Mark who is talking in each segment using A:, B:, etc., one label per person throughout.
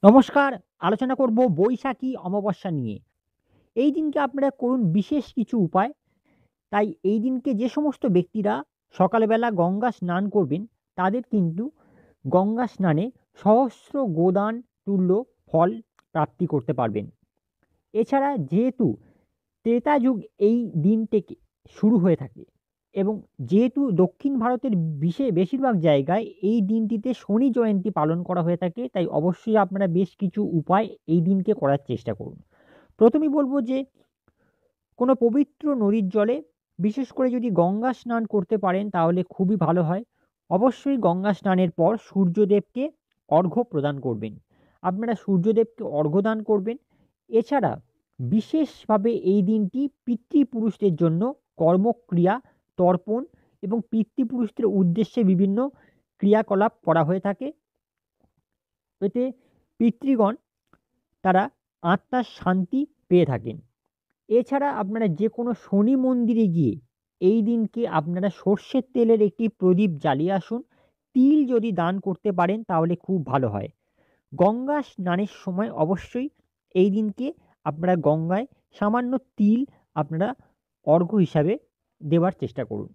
A: নমস্কার। আলোচনা করব বৈশাখী অমাবস্যা নিয়ে। এই দিনকে আপনারা করুন বিশেষ কিছু উপায়। তাই এই দিনকে যে সমস্ত ব্যক্তিরা সকালবেলা গঙ্গা স্নান করবেন, তাদের কিন্তু গঙ্গা স্নানে সহস্র গোদান তুল্য ফল প্রাপ্তি করতে পারবেন। এছাড়া যেহেতু ত্রেতা যুগ এই দিন থেকে শুরু হয়ে থাকে এবং যেহেতু দক্ষিণ ভারতের বেশিরভাগ জায়গায় এই দিনটিতে শনি জয়ন্তী পালন করা হয়ে থাকে, তাই অবশ্যই আপনারা বেশ কিছু উপায় এই দিনকে করার চেষ্টা করুন। প্রথমেই বলব যে কোনো পবিত্র নদীর জলে, বিশেষ করে যদি গঙ্গা স্নান করতে পারেন তাহলে খুবই ভালো হয়। অবশ্যই গঙ্গা স্নানের পর সূর্যদেবকে অর্ঘ্য প্রদান করবেন। আপনারা সূর্যদেবকে অর্ঘ্য দান করবেন। এছাড়া বিশেষভাবে এই দিনটি পিতৃপুরুষদের জন্য কর্মক্রিয়া, তর্পণ এবং পিতৃপুরুষদের উদ্দেশ্যে বিভিন্ন ক্রিয়াকলাপ করা হয়ে থাকে। এতে পিতৃগণ তারা আত্মার শান্তি পেয়ে থাকেন। এছাড়া আপনারা যে কোনো শনি মন্দিরে গিয়ে এই দিনকে আপনারা সর্ষের তেলের একটি প্রদীপ জ্বালিয়ে আসুন। তিল যদি দান করতে পারেন তাহলে খুব ভালো হয়। গঙ্গা স্নানের সময় অবশ্যই এই দিনকে আপনারা গঙ্গায় সামান্য তিল আপনারা অর্ঘ্য হিসাবে দেওয়ার চেষ্টা করুন।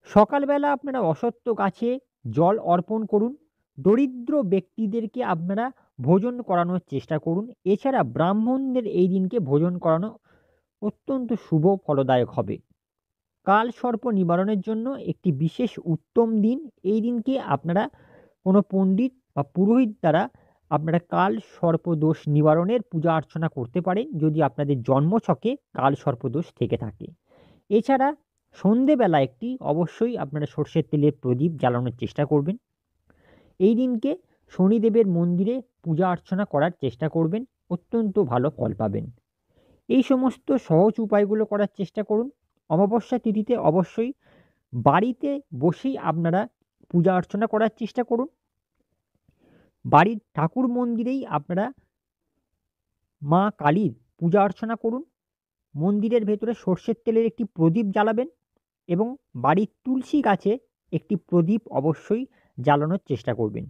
A: সকালবেলা আপনারা অশ্বত্থ গাছে জল অর্পণ করুন। দরিদ্র ব্যক্তিদেরকে আপনারা ভোজন করানোর চেষ্টা করুন। এছাড়া ব্রাহ্মণদের এই দিনকে ভোজন করানো অত্যন্ত শুভ ফলদায়ক হবে। কালসর্প নিবারণের জন্য একটি বিশেষ উত্তম দিন। এই দিনকে আপনারা কোনো পণ্ডিত বা পুরোহিত দ্বারা আপনারা কালসর্প দোষ নিবারণের পূজা অর্চনা করতে পারেন, যদি আপনাদের জন্মছকে কালসর্প দোষ থেকে থাকে। এছাড়া সন্ধেবেলা একটি অবশ্যই আপনারা সর্ষের তেলের প্রদীপ জ্বালানোর চেষ্টা করবেন। এই দিনকে শনিদেবের মন্দিরে পূজা অর্চনা করার চেষ্টা করবেন, অত্যন্ত ভালো ফল পাবেন। এই সমস্ত সহজ উপায়গুলো করার চেষ্টা করুন। অমাবস্যা তিথিতে অবশ্যই বাড়িতে বসেই আপনারা পূজা অর্চনা করার চেষ্টা করুন। বাড়ির ঠাকুর মন্দিরেই আপনারা মা কালীর পূজা অর্চনা করুন। মন্দিরের ভেতরে সর্ষের তেলের একটি প্রদীপ জ্বালাবেন এবং বাড়ির তুলসী গাছে একটি প্রদীপ অবশ্যই জ্বালানোর চেষ্টা করবেন।